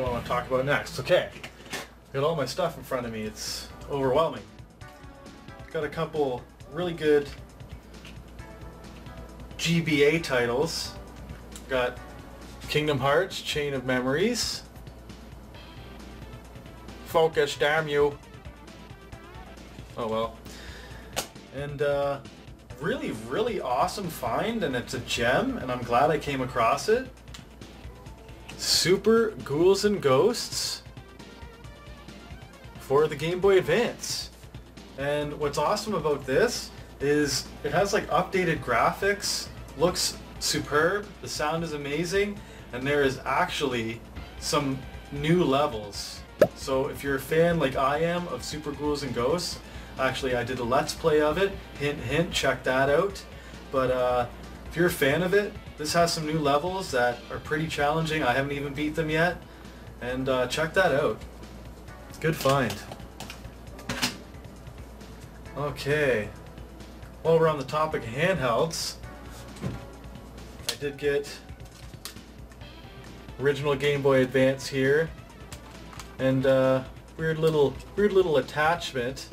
do I want to talk about next? Okay, got all my stuff in front of me. It's overwhelming. Got a couple really good GBA titles. Got Kingdom Hearts, Chain of Memories. Focus, damn you. Oh well. And really awesome find, and it's a gem, and I'm glad I came across it. Super Ghouls and Ghosts for the Game Boy Advance. And what's awesome about this is it has like updated graphics, looks superb, the sound is amazing, and there is actually some new levels. So if you're a fan like I am of Super Ghouls and Ghosts, actually I did a Let's Play of it, hint hint, check that out. But if you're a fan of it, this has some new levels that are pretty challenging. I haven't even beat them yet, and check that out. Good find. Okay, while we're on the topic of handhelds, I did get original Game Boy Advance here, and weird little attachment.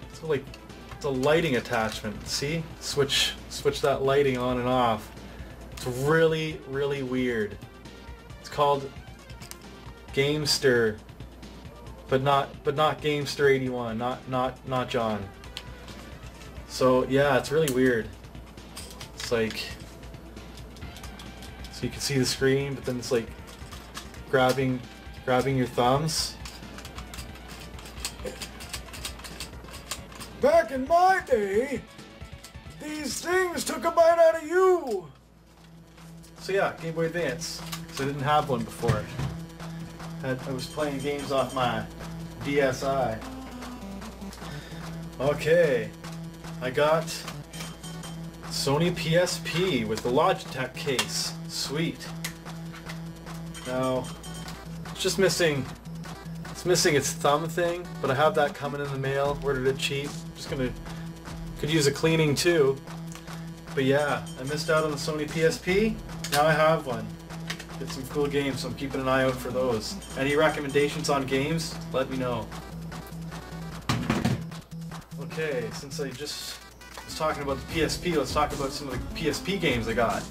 It's like it's a lighting attachment. See, switch that lighting on and off. It's really weird. It's called Gamester, but not Gamester 81, not John. So yeah, it's really weird. It's like, so you can see the screen, but then it's like grabbing your thumbs. Back in my day, these things took a bite out of you. So yeah, Game Boy Advance, because I didn't have one before. I was playing games off my DSi. Okay, I got Sony PSP with the Logitech case. Sweet. Now, it's missing its thumb thing, but I have that coming in the mail. Ordered it cheap. Could use a cleaning too. But yeah, I missed out on the Sony PSP. Now I have one. Get some cool games, so I'm keeping an eye out for those. Any recommendations on games? Let me know. Okay, since I just was talking about the PSP, let's talk about some of the PSP games I got.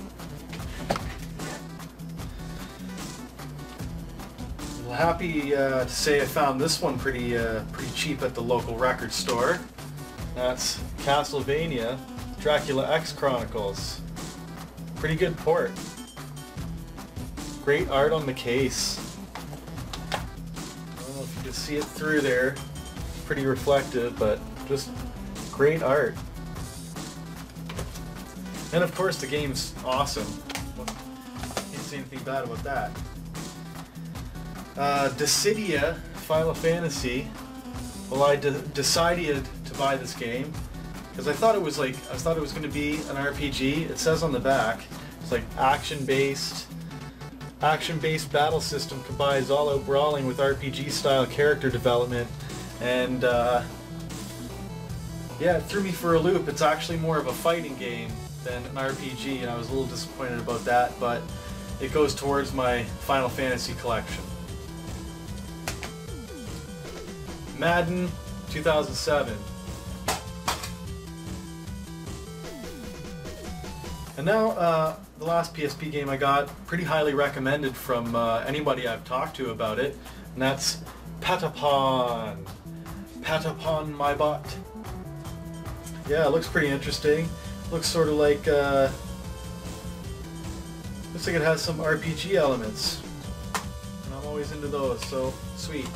Well, happy to say I found this one pretty cheap at the local record store. That's Castlevania Dracula X Chronicles. Pretty good port. Great art on the case. I don't know if you can see it through there. Pretty reflective, but just great art. And of course the game's awesome. Can't say anything bad about that. Dissidia Final Fantasy. Well, I decided to buy this game because I thought it was going to be an RPG. It says on the back, it's like action-based battle system combines all-out brawling with RPG-style character development, and yeah, it threw me for a loop. It's actually more of a fighting game than an RPG, and I was a little disappointed about that, but it goes towards my Final Fantasy collection. Madden 2007. And now, the last PSP game I got, pretty highly recommended from anybody I've talked to about it, and that's Patapon. Patapon my butt. Yeah, it looks pretty interesting. Looks sort of like, looks like it has some RPG elements. And I'm always into those, so sweet.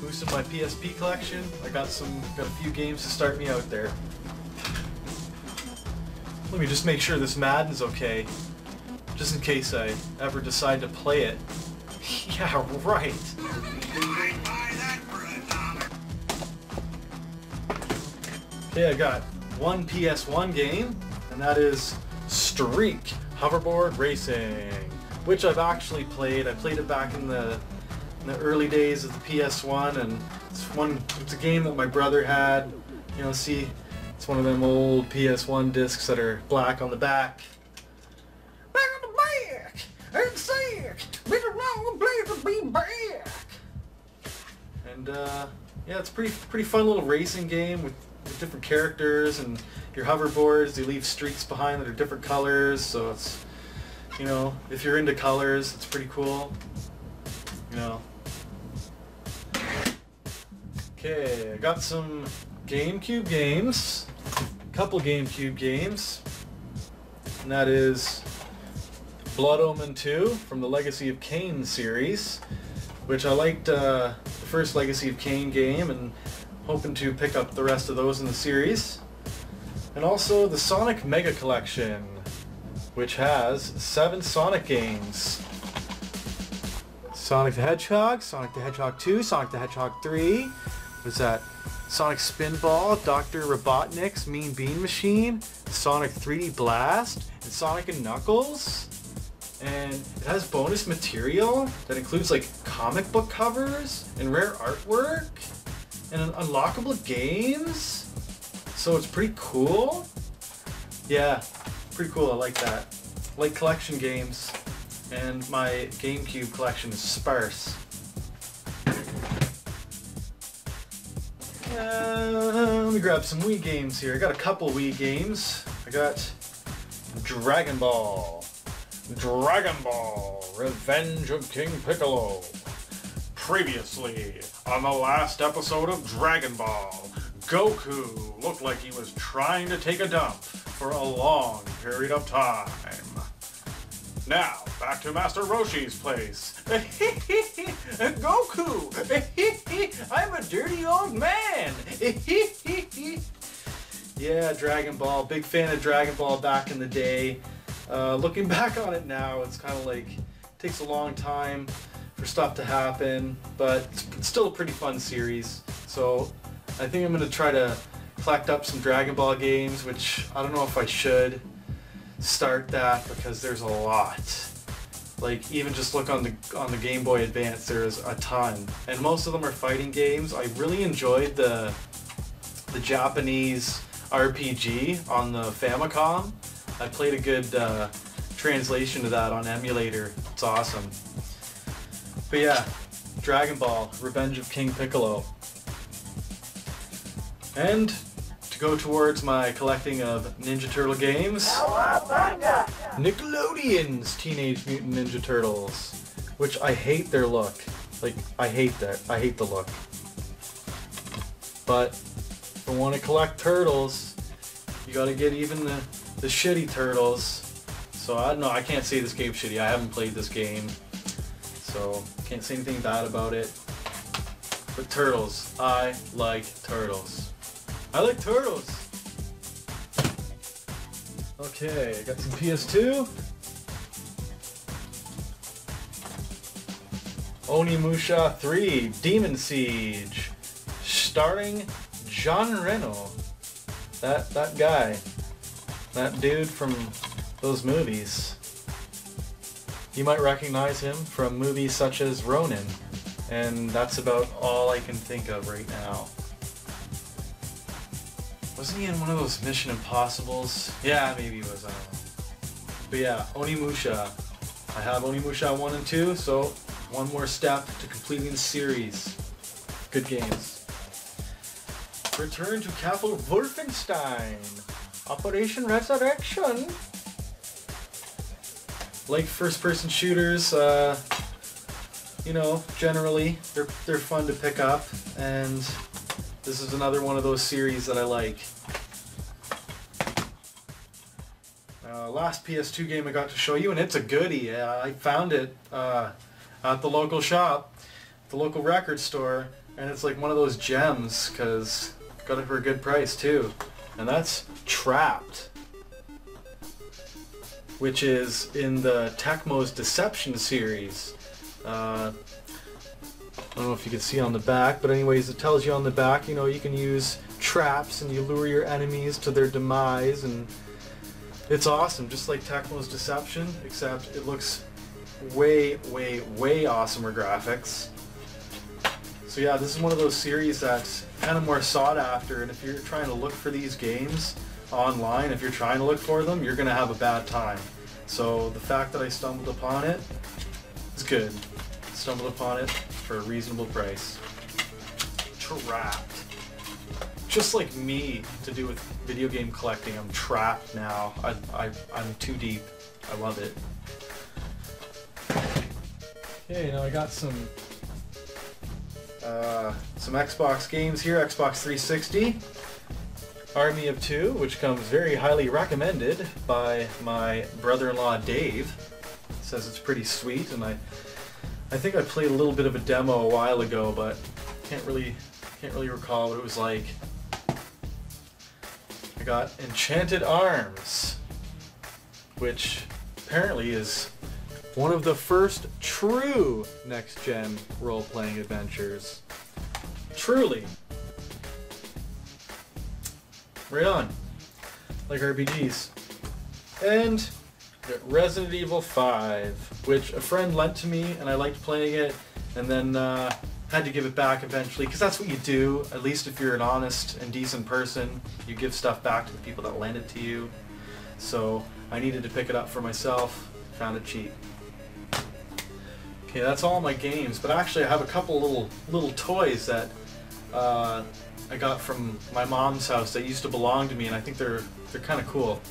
Boosted my PSP collection. I got a few games to start me out there. Let me just make sure this Madden's okay, just in case I ever decide to play it. Yeah, right. Okay, I got one PS1 game, and that is Streak Hoverboard Racing, which I've actually played. I played it back in the early days of the PS1, and it's a game that my brother had. You know, see, it's one of them old PS1 discs that are black on the back. Back on the back, and sick, beat around and play yeah, it's pretty fun little racing game with different characters, and your hoverboards, they leave streaks behind that are different colors, so it's, you know, if you're into colors, it's pretty cool, you know. Okay, I got some GameCube games, a couple GameCube games, and that is Blood Omen 2 from the Legacy of Kain series, which I liked the first Legacy of Kain game, and hoping to pick up the rest of those in the series. And also the Sonic Mega Collection, which has 7 Sonic games. Sonic the Hedgehog, Sonic the Hedgehog 2, Sonic the Hedgehog 3, what's that? Sonic Spinball, Dr. Robotnik's Mean Bean Machine, Sonic 3D Blast, and Sonic and Knuckles. And it has bonus material that includes like comic book covers and rare artwork and unlockable games. So it's pretty cool. Yeah, pretty cool. I like that. I like collection games, and my GameCube collection is sparse. Let me grab some Wii games here. I got a couple Wii games. I got Dragon Ball, Revenge of King Piccolo. Previously, on the last episode of Dragon Ball, Goku looked like he was trying to take a dump for a long period of time. Now, back to Master Roshi's place. Goku! I'm a dirty old man! Yeah, Dragon Ball. Big fan of Dragon Ball back in the day. Looking back on it now, it's kind of like, it takes a long time for stuff to happen, but it's still a pretty fun series. So I think I'm going to try to collect up some Dragon Ball games, which I don't know if I should start that because there's a lot. Like, even just look on the Game Boy Advance, there's a ton, and most of them are fighting games. I really enjoyed the Japanese RPG on the Famicom. I played a good translation of that on emulator. It's awesome. But yeah, Dragon Ball, Revenge of King Piccolo. And to go towards my collecting of Ninja Turtle games, Nickelodeon's Teenage Mutant Ninja Turtles, which I hate their look. Like, I hate the look. But if I want to collect turtles, you gotta get even the shitty turtles. So I don't know, I can't say this game's shitty. I haven't played this game, so can't say anything bad about it. But turtles, I like turtles. I like turtles! Okay, I got some PS2. Onimusha 3 Demon Siege, starring John Reno. That guy. That dude from those movies. You might recognize him from movies such as Ronin, and that's about all I can think of right now. Wasn't he in one of those Mission Impossibles? Yeah, maybe he was, I don't know. But yeah, Onimusha. I have Onimusha 1 and 2, so one more step to completing the series. Good games. Return to Castle Wolfenstein. Operation Resurrection. Like first-person shooters, you know, generally they're fun to pick up, and this is another one of those series that I like. Last PS2 game I got to show you, and it's a goodie. I found it at the local shop, the local record store, and it's like one of those gems because I got it for a good price too. And that's Trapped, which is in the Tecmo's Deception series. I don't know if you can see on the back, but anyways, it tells you on the back, you know, you can use traps and you lure your enemies to their demise, and it's awesome, just like Tecmo's Deception, except it looks way, way, way awesomer graphics. So yeah, this is one of those series that's kind of more sought after, and if you're trying to look for these games online, if you're trying to look for them, you're going to have a bad time. So the fact that I stumbled upon it is good. Stumbled upon it for a reasonable price. trapped. Just like me to do with video game collecting, I'm trapped now. I'm too deep. I love it. Okay, now I got some Xbox games here. Xbox 360, Army of Two, which comes very highly recommended by my brother-in-law Dave. Says it's pretty sweet, and I think I played a little bit of a demo a while ago, but can't really recall what it was like. I got Enchanted Arms, which apparently is one of the first true next-gen role-playing adventures. Truly. Right on. Like RPGs. And Resident Evil 5, which a friend lent to me, and I liked playing it, and then had to give it back eventually, because that's what you do. At least if you're an honest and decent person, you give stuff back to the people that lend it to you. So I needed to pick it up for myself. Found it cheap. Okay, that's all my games, but actually I have a couple little toys that I got from my mom's house that used to belong to me, and I think they're kind of cool.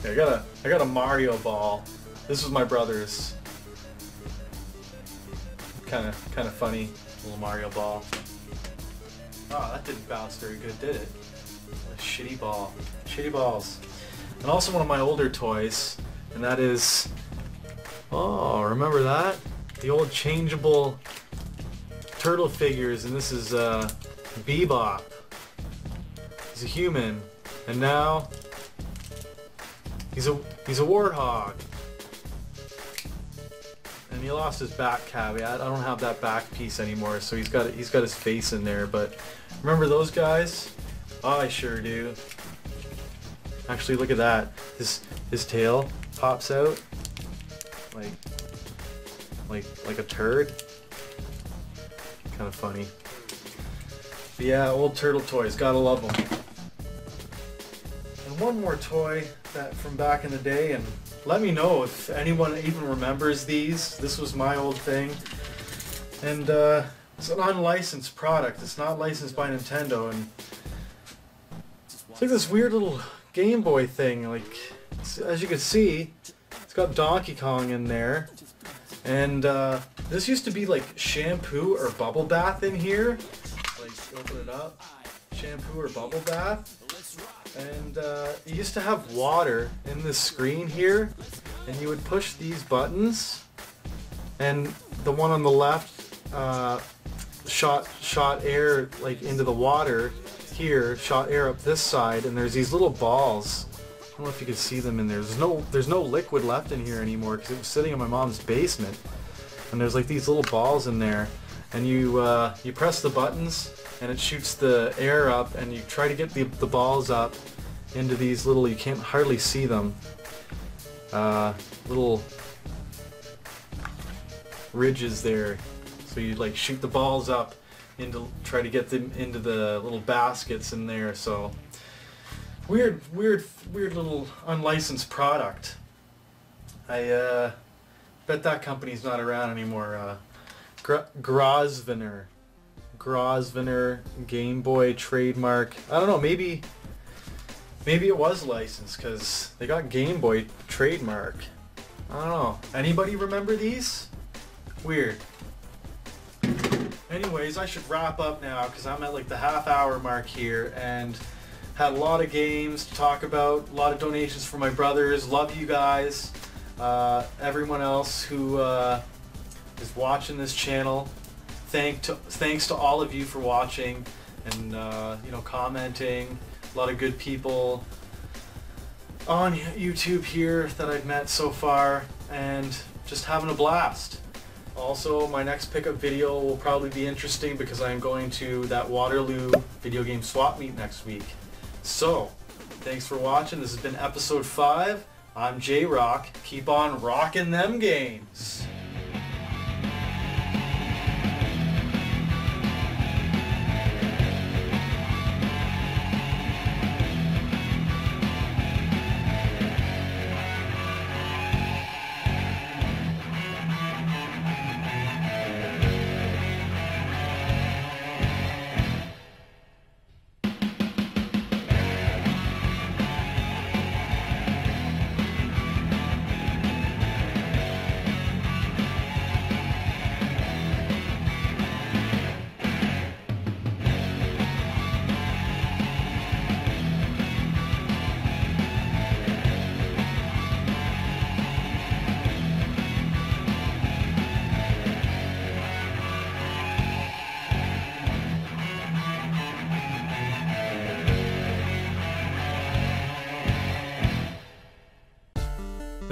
Okay, I got a Mario ball. This was my brother's. Kind of funny little Mario ball. Oh, that didn't bounce very good, did it? What a shitty ball. Shitty balls. And also one of my older toys, and that is, oh, remember that? The old changeable turtle figures, and this is Bebop. He's a human, and now he's a warthog. And he lost his back caveat. I don't have that back piece anymore, so he's got his face in there. But remember those guys? Oh, I sure do. Actually, look at that. His tail pops out like a turd. Kind of funny. But yeah, old turtle toys. Gotta love them. And one more toy that from back in the day, and let me know if anyone even remembers these. This was my old thing. And it's an unlicensed product. It's not licensed by Nintendo, and it's like this weird little Game Boy thing. Like, as you can see, it's got Donkey Kong in there. And this used to be like shampoo or bubble bath in here. Like, open it up. Shampoo or bubble bath. And it used to have water in the screen here, and you would push these buttons, and the one on the left shot air like into the water here, shot air up this side, and there's these little balls. I don't know if you can see them in there. There's no liquid left in here anymore because it was sitting in my mom's basement, and there's like these little balls in there, and you press the buttons, and it shoots the air up, and you try to get the balls up into these little, you can't hardly see them, little ridges there. So you like shoot the balls up into, try to get them into the little baskets in there. So weird little unlicensed product. I bet that company's not around anymore. Grosvenor Game Boy trademark. I don't know, maybe it was licensed because they got Game Boy trademark. I don't know. Anybody remember these? Weird. Anyways, I should wrap up now because I'm at like the half-hour mark here, and had a lot of games to talk about, a lot of donations for my brothers. Love you guys. Everyone else who is watching this channel. Thanks to all of you for watching and commenting. A lot of good people on YouTube here that I've met so far, and just having a blast. Also, my next pickup video will probably be interesting because I'm going to that Waterloo video game swap meet next week. So, thanks for watching. This has been episode 5. I'm JROCK. Keep on rocking them games.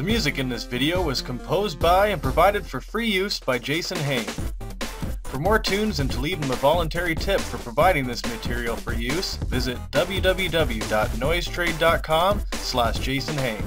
music in this video was composed by and provided for free use by Jason Hain. For more tunes and to leave him a voluntary tip for providing this material for use, visit www.noisetrade.com/Jason Hain.